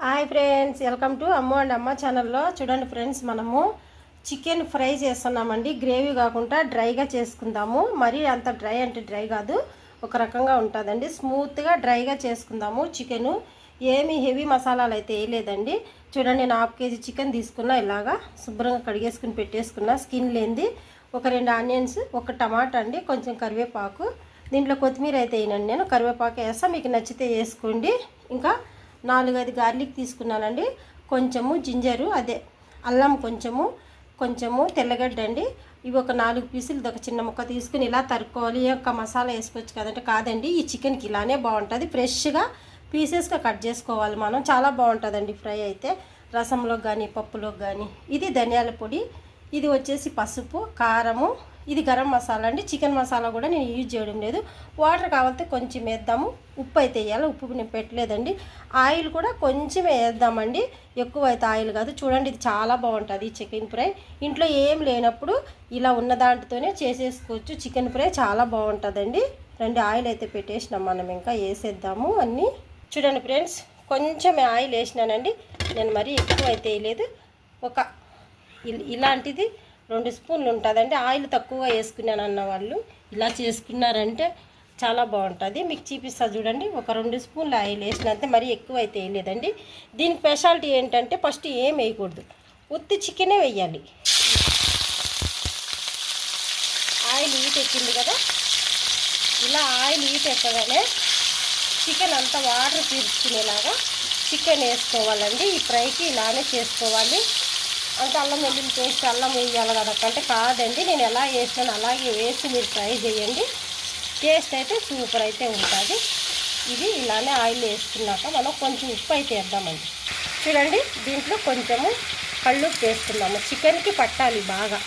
Hi friends, welcome to Ammu and అమ్మ ఛానల్లో. చూడండి ఫ్రెండ్స్, మనము చికెన్ ఫ్రై చేస్తున్నామండి. గ్రేవీ కాకుండా డ్రైగా చేసుకుందాము. మరీ అంత డ్రై అంటే డ్రై కాదు, ఒక రకంగా ఉంటుందండి. స్మూత్గా డ్రైగా చేసుకుందాము. చికెను ఏమి హెవీ మసాలాలు అయితే వేయలేదండి. చూడండి, నేను 1/2 kg చికెన్ తీసుకున్నా. ఇలాగా శుభ్రంగా కడిగేసుకుని పెట్టేసుకున్నా, స్కిన్ లేనిది. ఒక 2 ఆనియన్స్, ఒక టమాటా అండి, కొంచెం కరివేపాకు. దీంట్లో కొత్తిమీర అయితే వేయనండి, నేను కరివేపాకు వేస్తా, మీకు నచ్చితే వేసుకోండి. ఇంకా 4-5 గార్లిక్ తీసుకున్నానండి. కొంచెము జింజరు, అదే అల్లం, కొంచెము తెల్లగడ్డ అండి. ఇవి ఒక 4 పీసులు, ఒక చిన్న ముక్క తీసుకుని ఇలా తరుక్కోవాలి. ఒక మసాలా వేసుకోవచ్చు కదంటే, కాదండి, ఈ చికెన్కి ఇలానే బాగుంటుంది. ఫ్రెష్గా పీసెస్గా కట్ చేసుకోవాలి మనం. చాలా బాగుంటుందండి ఫ్రై అయితే, రసంలోకి కానీ పప్పులోకి కానీ. ఇది ధనియాల పొడి, ఇది వచ్చేసి పసుపు, కారము, ఇది గరం మసాలా అండి. చికెన్ మసాలా కూడా నేను యూజ్ చేయడం లేదు. వాటర్ కావాలంటే కొంచెం వేద్దాము. ఉప్పు అయితే వేయాలి, ఉప్పు నేను పెట్టలేదండి. ఆయిల్ కూడా కొంచెమే వేద్దామండి, ఎక్కువ అయితే ఆయిల్ కాదు. చూడండి, ఇది చాలా బాగుంటుంది ఈ చికెన్ ఫ్రై. ఇంట్లో ఏం లేనప్పుడు ఇలా ఉన్న దాంట్తోనే చేసేసుకోవచ్చు. చికెన్ ఫ్రై చాలా బాగుంటుందండి. 2 ఆయిల్ అయితే పెట్టేసినాం మనం, ఇంకా వేసేద్దాము అన్నీ. చూడండి ఫ్రెండ్స్, కొంచెం ఆయిల్ వేసినానండి, నేను మరీ ఎక్కువ అయితే వేయలేదు. ఒక ఇలాంటిది 2 స్పూన్లు ఉంటుందండి. ఆయిల్ తక్కువ వేసుకున్నాను అన్న వాళ్ళు ఇలా చేసుకున్నారంటే చాలా బాగుంటుంది. మీకు చూపిస్తా చూడండి. ఒక 2 స్పూన్లు ఆయిల్ వేసినంతే, మరీ ఎక్కువ అయితే వేయలేదండి. దీని స్పెషాలిటీ ఏంటంటే, ఫస్ట్ ఏం వేయకూడదు, ఉత్తి చికెనే వేయాలి. ఆయిల్ ఎక్కింది కదా, ఇలా ఆయిల్ ఎక్కగానే చికెన్ అంతా వాటర్ పీల్చుకునేలాగా చికెన్ వేసుకోవాలండి. ఈ ఫ్రైకి ఇలానే చేసుకోవాలి. అంటే అల్లం వెల్లుల్లి పేస్ట్, అల్లం వేయాలి కదకంటే కాదండి, నేను ఎలా వేసినాను అలాగే వేసి మీరు ట్రై చేయండి. టేస్ట్ అయితే సూపర్ అయితే ఉంటుంది. ఇది ఇలానే ఆయిల్ వేసుకున్నాక మనం కొంచెం ఉప్పు అయితే వేద్దామండి. చూడండి, దీంట్లో కొంచెము కళ్ళుప్పు వేస్తున్నాము, చికెన్కి పట్టాలి బాగా.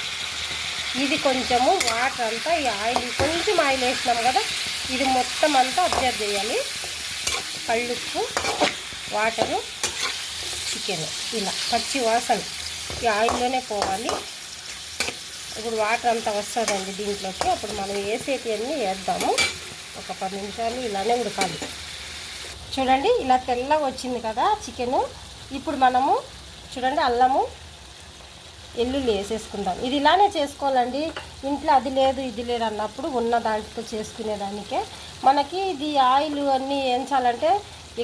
ఇది కొంచెము వాటర్ అంతా ఈ ఆయిల్, కొంచెం ఆయిల్ వేసినాము కదా, ఇది మొత్తం అంతా అబ్జర్వ్ చేయాలి. కళ్ళుప్పు, వాటరు, చికెన్ ఇలా పచ్చి వాసన ఈ ఆయిల్లోనే పోవాలి. ఇప్పుడు వాటర్ అంతా వస్తుందండి దీంట్లోకి. అప్పుడు మనం వేసేటివన్నీ వేద్దాము. ఒక 10 నిమిషాలు ఇలానే ఉడకాలి. చూడండి, ఇలా తెల్లగా వచ్చింది కదా చికెను. ఇప్పుడు మనము చూడండి, అల్లము వెల్లుల్లి వేసేసుకుందాం. ఇది ఇలానే చేసుకోవాలండి. ఇంట్లో అది లేదు ఇది లేదు అన్నప్పుడు ఉన్న దాంట్లో చేసుకునేదానికే. మనకి ఇది ఆయిల్ అన్నీ వేయించాలంటే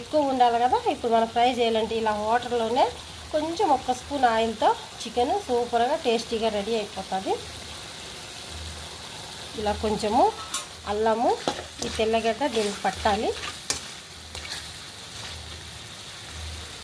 ఎక్కువ ఉండాలి కదా. ఇప్పుడు మనం ఫ్రై చేయాలంటే ఇలా వాటర్లోనే కొంచెం 1 స్పూన్ ఆయిల్తో చికెన్ సూపర్గా టేస్టీగా రెడీ అయిపోతుంది. ఇలా కొంచెము అల్లము, ఈ తెల్లగడ్డ దీనికి పట్టాలి.